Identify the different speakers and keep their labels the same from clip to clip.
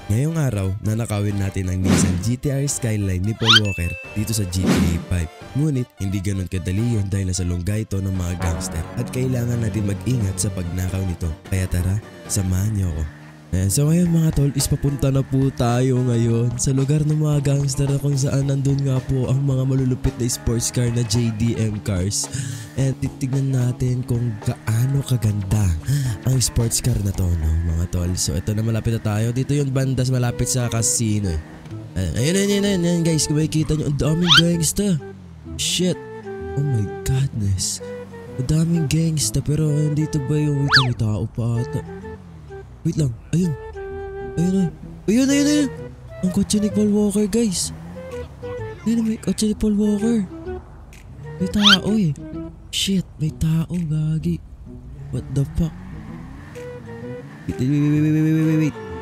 Speaker 1: Ngayong araw, nanakawin natin ang Nissan GT-R Skyline ni Paul Walker dito sa GTA 5. Ngunit hindi ganun kadali yun dahil nasa lungga ito ng mga gangster at kailangan natin mag-ingat sa pagnakaw nito. Kaya tara, samahan niyo ako. So ngayon mga tol, is papunta na po tayo ngayon sa lugar ng mga gangster na kung saan nandun nga po ang mga malulupit na sports car na JDM cars. And titignan natin kung gaano kaganda ang sports car na to, no, mga tol. So ito na, malapit na tayo. Dito yung bandas malapit sa casino eh. Ayun guys, kung makikita nyo, ang daming gangsta. Shit. Oh my godness. Ang daming gangsta, pero dito ba yung may tao pa ata? Wait lang, ayun. Ang kotse ni Paul Walker, guys. Ayun, may kotse ni Paul Walker. May tao eh. Shit, may tao, gagi. What the fuck? Wait.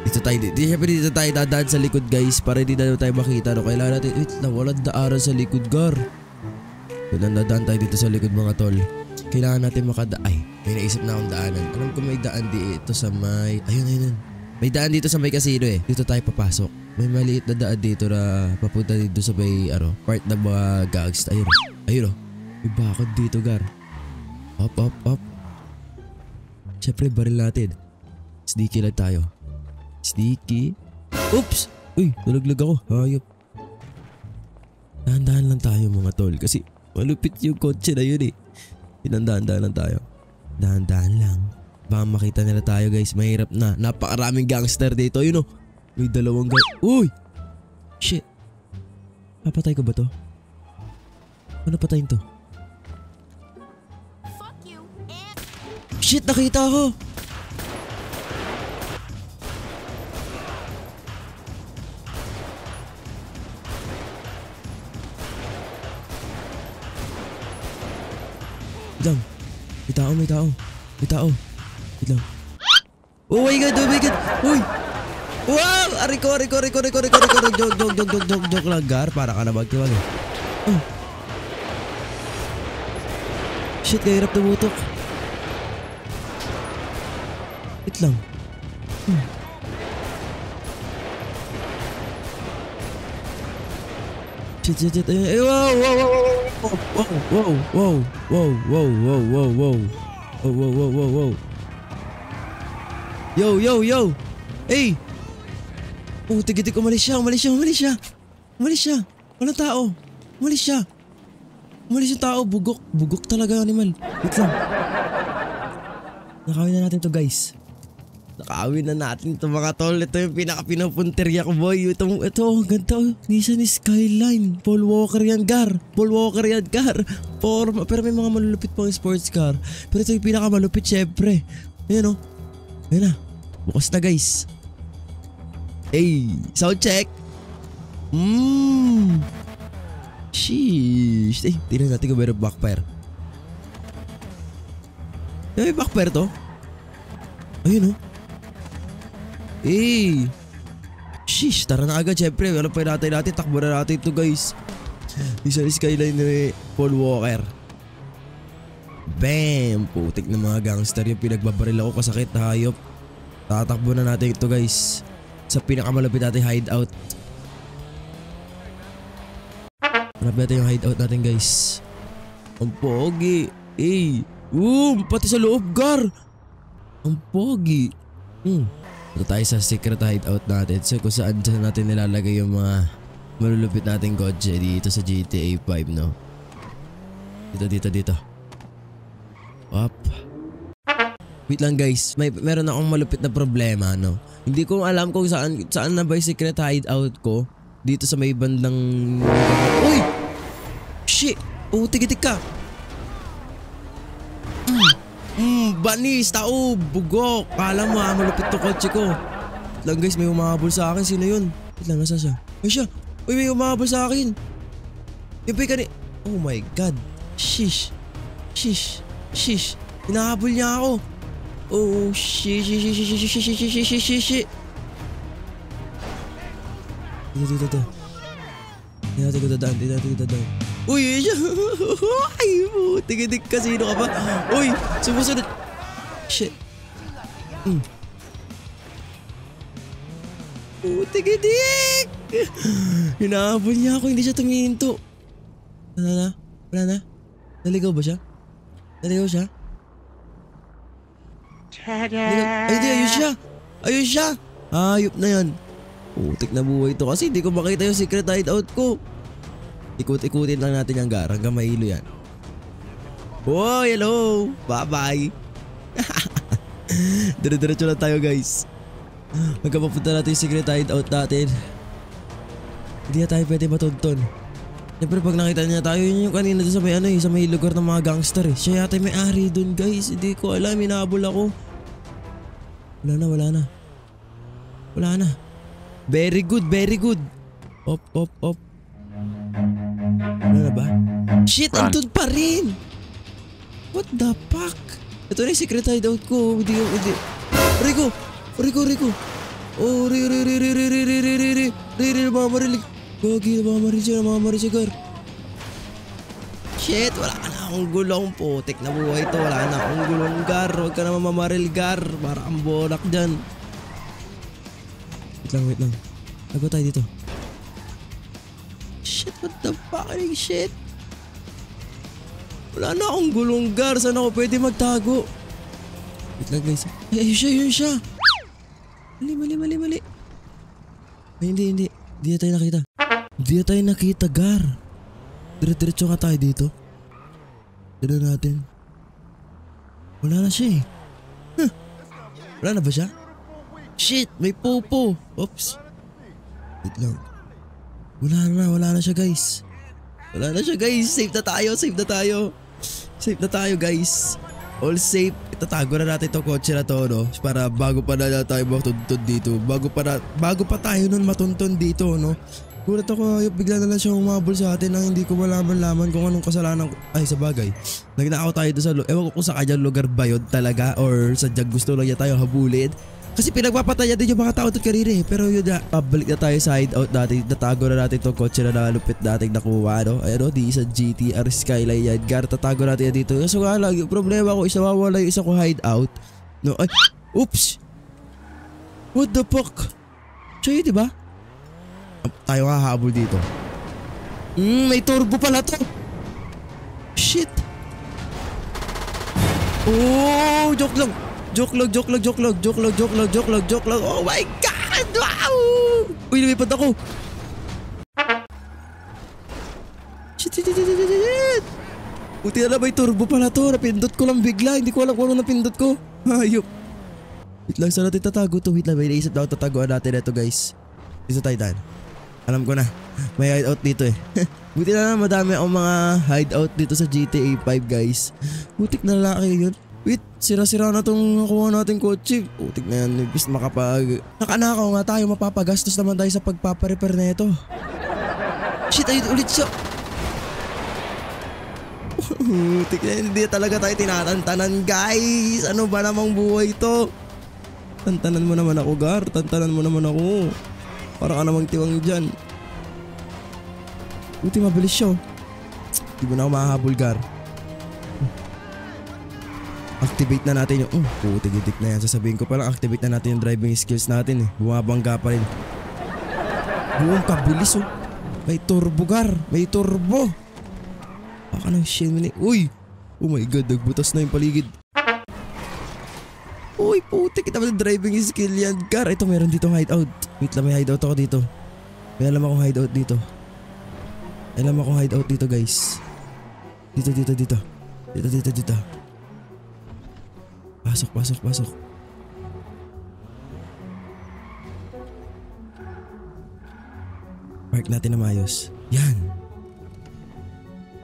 Speaker 1: Dito tayo dadaan sa likod, guys, para hindi na tayo makita, no? Kailangan natin, wait lang, walang daaran sa likod, gar. Dadaan tayo dito sa likod, mga tol. Kailangan natin ay, may naisip na akong daanan. Alam ko may daan dito sa may, ayun. May daan dito sa may casino eh. Dito tayo papasok. May maliit na daan dito na papunta dito sa may, part na mga gags. Ayun. May bakod dito, gar. Up. Siyempre, baril natin. Sneaky lang tayo. Sneaky. Oops! Uy, nalaglag ako. Hayop. Dahan-dahan lang tayo, mga tol. Kasi malupit yung kotse na yun eh. Pinandahan-dahan lang tayo. Dahan-dahan lang. Baka makita nila tayo, guys. Mahirap na. Napakaraming gangster dito. Yun o. May dalawang Uy! Shit. Papatay ko ba to? Ano patayin to? Shit! Nakita ako! Wait lang. May tao. Wait lang. Oh my god. Uy! Wow! Ariko. Joke lang, gar. Para ka na magtiwag eh. Oh. Shit, kahirap tumutok. Wait lang. Shit. Wow. Yo. Hey. Oh, tigitik, umalis siya. Walang tao. Umalis yung tao. Bugok talaga, animal. Wait lang. Nakawin na natin to, guys. Mga tol. Ito yung pinaka-pinupunteriya ko, boy. Ito, ganda. Nissan Skyline. Paul Walker yan, gar. Pero may mga malulupit pang sports car. Pero ito yung pinaka-malupit, syempre. Ayan o. Ayan na. Bukas na, guys. Hey, sound check. Sheesh. Tignan natin kung meron backfire. May backfire to? Ayun o. Hey. Sheesh, tara na agad, syempre. Walang pinatay natin. Takbo na natin ito, guys. Nissan Skyline ni Paul Walker. Bam! Putik na mga gangster yung pinagbabaril ako, kasakit na hayop. Tatakbo na natin ito, guys, sa pinakamalapit natin hideout. Hanap natin yung hideout natin, guys. Ang pogi. Hey. Pati sa loob, gar. Ang pogi. Ito tayo sa secret hideout natin. So kung saan natin nilalagay yung mga malulupit nating kotse dito sa GTA 5, no? Dito. Up. Wait lang, guys. Meron akong malupit na problema, no? Hindi ko alam kung saan na ba yung secret hideout ko. Dito sa may bandang... Uy! Shit! Tigitik ka! Banis! Tao! Bugok! Kala mo malupit to kotse ko. Wait lang, guys, may umahabol sa akin. Sino yun? Wait lang, nasa siya? Ay siya! Uy, may umahabol sa akin! Yung pika ni... Oh my god! Shish! Hinahabol niya ako! Oh, shit. Dito. Hindi natin ko dadaan. Uy, siya. Ay, tigidik ka. Sino ka ba? Uy, sumusunod. Shit. Putik-itik! Hinahabol niya ako, hindi siya tumihinto. Wala na? Wala na? Naligaw ba siya? Naligaw siya? Ay, di, ayun siya! Ayun siya! Hayop na yan. Putik na buhay to kasi hindi ko makita yung secret hideout ko. Ikut-ikutin lang natin yung gar hanggang mahilo yan. Oh, hello! Bye-bye! Dire-diretso lang tayo guys. Hanggang mapunta natin yung secret hideout natin. Hindi na tayo pwede matunton. Siyempre pag nakita niya tayo, yun yung kanina doon sa may sa may lugar ng mga gangster eh. Siya yata may ari doon guys. Hindi ko alam, hinahabol ako. Wala na, wala na. Wala na. Very good, very good. Op. Wala na ba? Shit, andun pa rin! What the fuck? Ito na yung secret hideout ko. Hindi. Rico! Oh, Ri, namamarilig. Gagi, namamarilig siya, Gar. Shit, wala ka na akong gulong. Putik na buhay to. Wala na akong gulong, Gar. Huwag ka na mamamaril, Gar. Para ang bolak dyan. Wait lang. Lago tayo dito. Shit, what the fuck? Shit. Wala na akong gulong, Gar. Saan ako pwede magtago? Wait lang, guys. Ay, yun siya. Mali. Ay, hindi. Hindi na tayo nakita, Gar. Diretso nga tayo dito. Dito natin. Wala na siya eh. Wala na ba siya? Shit, may popo. Oops. Wait lang. Wala na siya guys. Safe na tayo guys. All safe. Itatago na natin itong kotse na to, no? Para bago pa na tayo matuntun dito. Bago pa tayo nun matuntun dito, no? Gulat ako, bigla na lang siya humabol sa atin nang hindi ko malaman kung anong kasalanan ko. Ay, sa bagay. Nagnakaw tayo doon sa ewan ko kung sa kanyang lugar ba yun talaga or sadyang gusto lang niya tayo habulin. Kasi pinagpapataya din yung mga tao doon kanina eh. Pero yun na, pabalik na tayo sa hideout natin. Natago na natin itong kotse na nalupit natin nakuha, no? Ayan o, di isa GTR Skyline yan. Gar, tatago natin yan dito. So nga lang, yung problema ko, isa mawala yung isa ko hideout. No, ay, oops! What the fuck? Siya yun, diba? Tayo hahabol dito. May turbo pala to. Shit. Oh, joke lang. Oh my God! Wow! Uy, lumipad ako. Shit. Buti na may turbo pala to. Napindot ko lang bigla. Hindi ko alam kung ano napindot ko. Hayop. Wait lang, saan natin tatago to? Wait lang, may naisip na ako tatagoan natin ito guys. Dito tayo daan. Alam ko na, may hideout dito eh. Buti na madami akong mga hideout dito sa GTA 5 guys. Butik na lalaki yun. Wait, sira-sira na tong nakuha natin kotse. Butik na yan, bis nakanakaw nga tayo, mapapagastos naman tayo sa pagpaparepair na ito. Shit, ayun ulit siya. Butik na yan, hindi talaga tayo tinatantanan guys. Ano ba namang buhay to? Tantanan mo naman ako, Gar. Tantanan mo naman ako. Parang ka namang tiwang dyan. Buti mabilis siya. Di mo na ako mahahabol, Gar. Activate na natin yung... putik-itik na yan. Sasabihin ko palang activate na natin yung driving skills natin eh. Bumabangga pa rin. Buong kabilis oh. May turbo, Gar. May turbo. Baka nang shit. Uy! Oh my God, nagbutas na yung paligid. Uy, putik. Kita ba yung driving skill yan, Gar? Ito, meron dito hideout. Wait lang, may hideout ako dito. May alam akong hideout dito. Guys. Dito. Pasok. Park natin na maayos. Yan.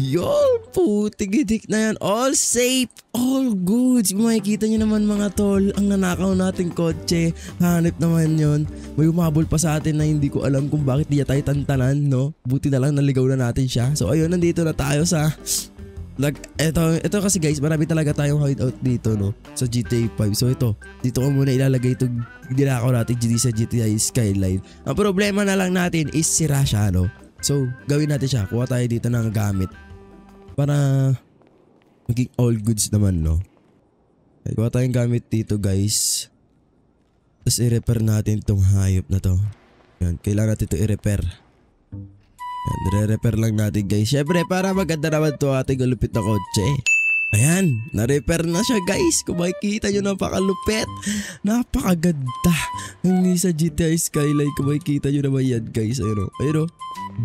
Speaker 1: Yon, putik-itik na yan. All safe, all good. Makikita nyo naman mga tol, ang nanakaw nating kotse. Hanip naman yon. May umabol pa sa atin na hindi ko alam kung bakit di tayo tantanan, no? Buti na lang naligaw na natin siya. So ayun, nandito na tayo sa... Ito kasi guys, marami talaga tayong hideout dito, no? Sa GTA 5. So dito ko muna ilalagay itong dinakaw natin sa GTA Skyline. Ang problema na lang natin is sira siya, no? So gawin natin siya. Kuha tayo dito ng gamit para maging all goods naman, no? Okay, kuha tayong gamit dito guys. Tapos i-repair natin itong hayop na to. Yan, kailangan natin ito i-repair. Yan, re-repair lang natin guys. Syempre para maganda naman to ating galupit na kotse. Ayan, na-repair na siya guys. Kung makikita nyo, napakalupit. Napakaganda ng Nissan GT-R Skyline. Kung makikita nyo naman yan guys. Ayun o, ayun o.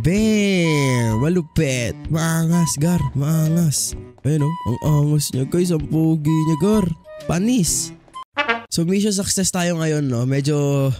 Speaker 1: Bam! Malupit. Maangas, Gar. Maangas. Ayun o, ang angas niya guys. Ang pogi niya, Gar. Panis. So mission success tayo ngayon, no? Medyo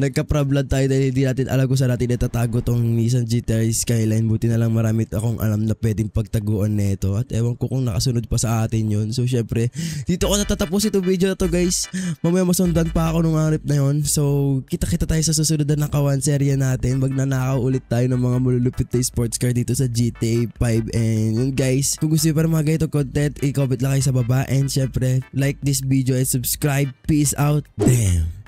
Speaker 1: nagka-problem tayo dahil hindi natin alam kung saan natin itatago tong Nissan GT-R Skyline. Buti na lang marami akong alam na pwedeng pagtaguan nito. At ewan ko kung nakasunod pa sa atin yun. So syempre, dito ko natatapos itong video na to guys. Mamaya masundan pa ako nung arip na yun. So kita-kita tayo sa susunod na nakawan serya natin. Magnanakaw ulit tayo ng mga malulupit na sports car dito sa GTA 5. And yun guys, kung gusto nyo para mga ganito content, i-comment lang kayo sa baba. And syempre, like this video and subscribe. Peace out. Damn.